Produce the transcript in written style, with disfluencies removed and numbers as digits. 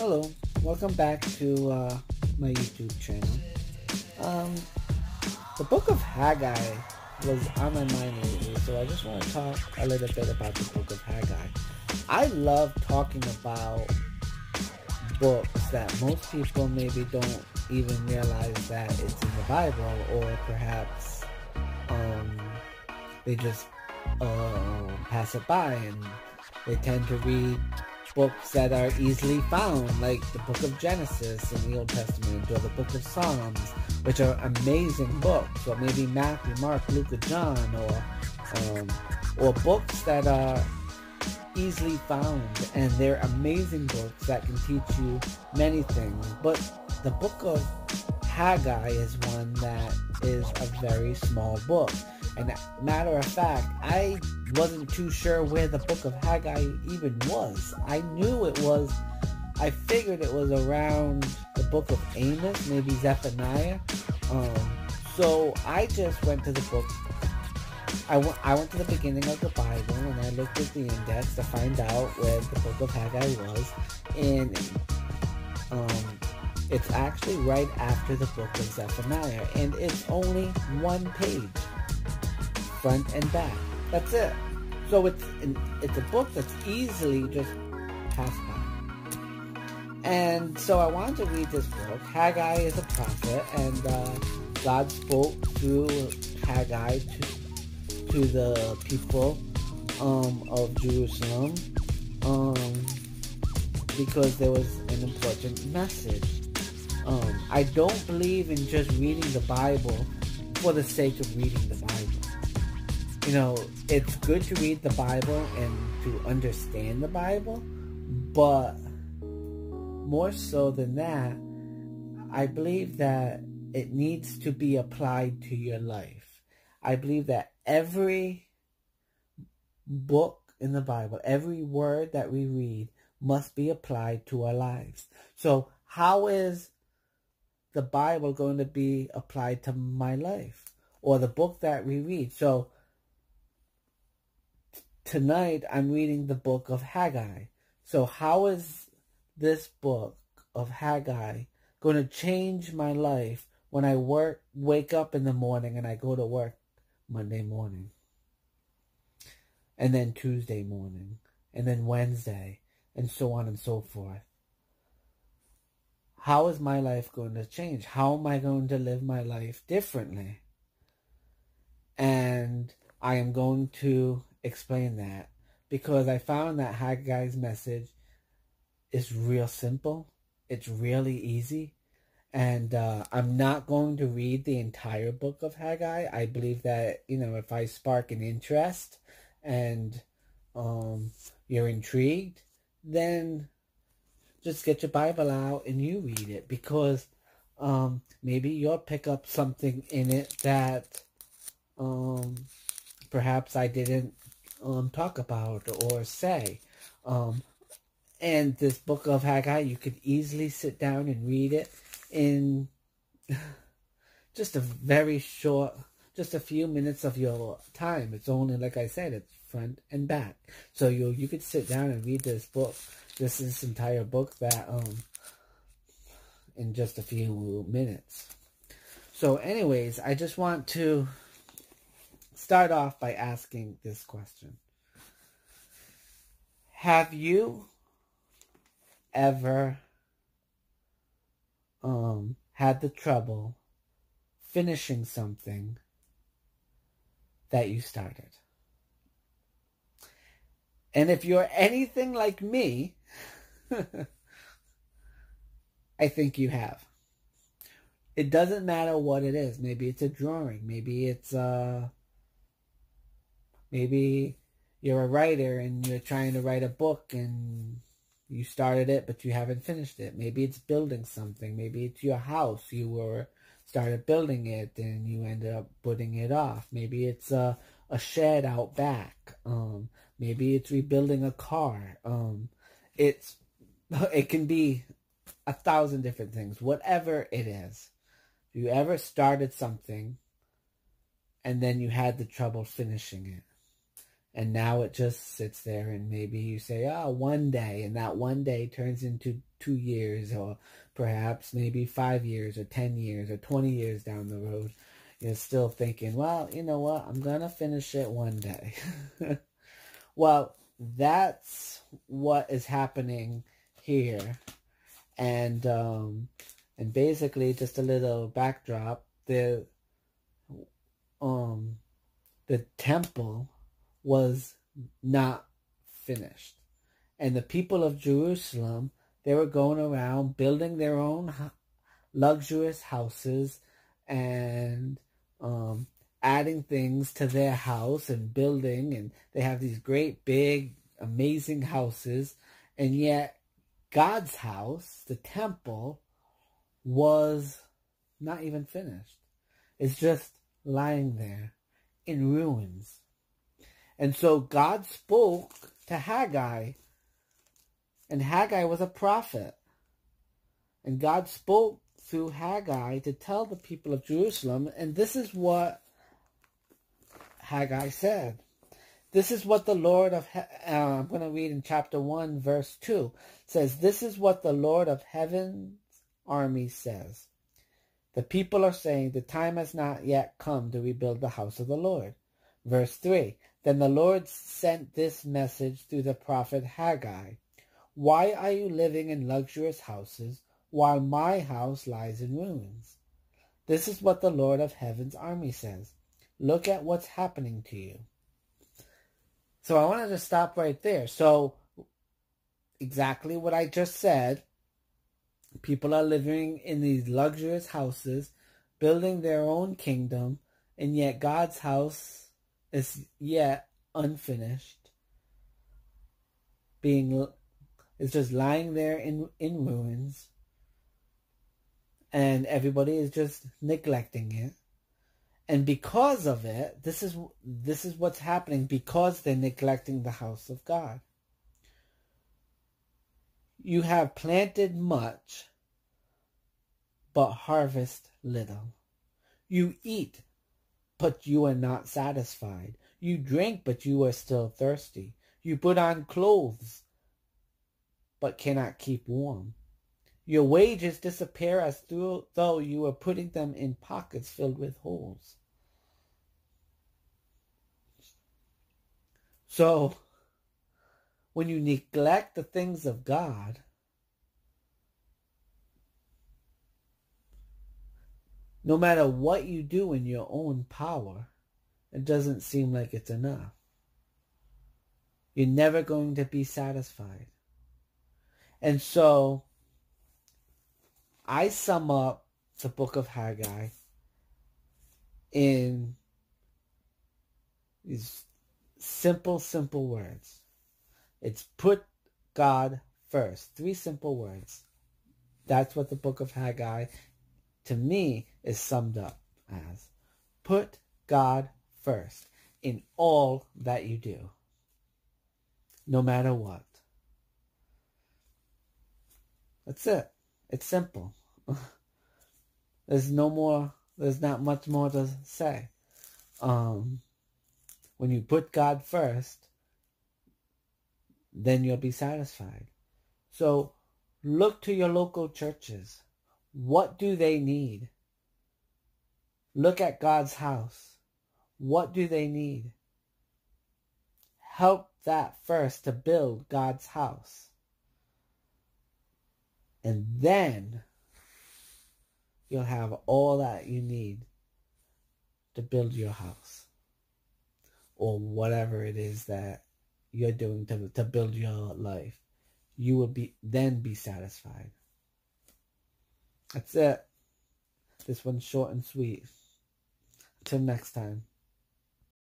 Hello, welcome back to my YouTube channel. Um, the book of Haggai was on my mind lately, so I just want to talk a little bit about the book of Haggai. I love talking about books that most people maybe don't even realize that it's in the Bible, or perhaps they just pass it by, and they tend to read books that are easily found, like the book of Genesis in the Old Testament, or the book of Psalms, which are amazing books, or maybe Matthew, Mark, Luke, or John, or books that are easily found, and they're amazing books that can teach you many things. But the book of Haggai is one that is a very small book. And matter of fact, I wasn't too sure where the book of Haggai even was. I figured it was around the book of Amos, maybe Zephaniah. So I just went to the book. I went to the beginning of the Bible, and I looked at the index to find out where the book of Haggai was. And it's actually right after the book of Zephaniah. And it's only one page, front and back. That's it. So it's a book that's easily just passed by. And so I wanted to read this book. Haggai is a prophet, and God spoke through Haggai to the people of Jerusalem because there was an important message. I don't believe in just reading the Bible for the sake of reading the Bible. You know, it's good to read the Bible and to understand the Bible, but more so than that, I believe that it needs to be applied to your life. I believe that every book in the Bible, every word that we read must be applied to our lives. So how is the Bible going to be applied to my life, or the book that we read? So tonight I'm reading the book of Haggai. So how is this book of Haggai going to change my life when I wake up in the morning and I go to work Monday morning, and then Tuesday morning, and then Wednesday, and so on and so forth? How is my life going to change? How am I going to live my life differently? And I am going to explain that, because I found that Haggai's message is real simple. It's really easy. And I'm not going to read the entire book of Haggai. I believe that, you know, if I spark an interest and you're intrigued, then just get your Bible out and you read it, because maybe you'll pick up something in it that perhaps I didn't talk about or say. And this book of Haggai, you could easily sit down and read it in just a very short, just a few minutes of your time. It's only, like I said, it's front and back. So you could sit down and read this book, this entire book, that in just a few minutes. So anyways, I just want to start off by asking this question. Have you ever had the trouble finishing something that you started? And if you're anything like me, I think you have. It doesn't matter what it is. Maybe it's a drawing. Maybe it's maybe you're a writer and you're trying to write a book and you started it but you haven't finished it. Maybe it's building something. Maybe it's your house. You started building it and you ended up putting it off. Maybe it's a shed out back. Maybe it's rebuilding a car. It can be 1,000 different things. Whatever it is. If you ever started something and then you had the trouble finishing it, And now it just sits there, and maybe you say, oh, one day, and that one day turns into 2 years, or perhaps maybe 5 years, or 10 years, or 20 years down the road. You're still thinking, well, you know what, I'm going to finish it one day. Well, that's what is happening here. And basically, just a little backdrop, the temple was not finished. And the people of Jerusalem, they were going around building their own luxurious houses and adding things to their house and building. And they have these great, big, amazing houses. And yet, God's house, the temple, was not even finished. It's just lying there in ruins. And so God spoke to Haggai, and Haggai was a prophet. And God spoke through Haggai to tell the people of Jerusalem, and this is what Haggai said. This is what the Lord of, I'm going to read in chapter 1, verse 2. It says, this is what the Lord of heaven's army says. The people are saying, the time has not yet come to rebuild the house of the Lord. Verse 3. Then the Lord sent this message through the prophet Haggai. Why are you living in luxurious houses while my house lies in ruins? This is what the Lord of heaven's army says. Look at what's happening to you. So I wanted to stop right there. So exactly what I just said. People are living in these luxurious houses, building their own kingdom, and yet God's house is yet unfinished. It's just lying there in ruins. And everybody is just neglecting it. And because of it, this is what's happening, because they're neglecting the house of God. You have planted much, but harvest little. You eat, but you are not satisfied. You drink, but you are still thirsty. You put on clothes, but cannot keep warm. Your wages disappear as though you are putting them in pockets filled with holes. So, when you neglect the things of God, no matter what you do in your own power, it doesn't seem like it's enough. You're never going to be satisfied. And so, I sum up the book of Haggai in these simple words. It's put God first. 3 simple words. That's what the book of Haggai, to me, is summed up as. Put God first in all that you do, no matter what. That's it. It's simple. There's not much more to say. When you put God first, then you'll be satisfied. So look to your local churches. What do they need? Look at God's house. What do they need? Help that first to build God's house. And then you'll have all that you need to build your house. Or whatever it is that you're doing to build your life. You will then be satisfied. That's it. This one's short and sweet. Until next time.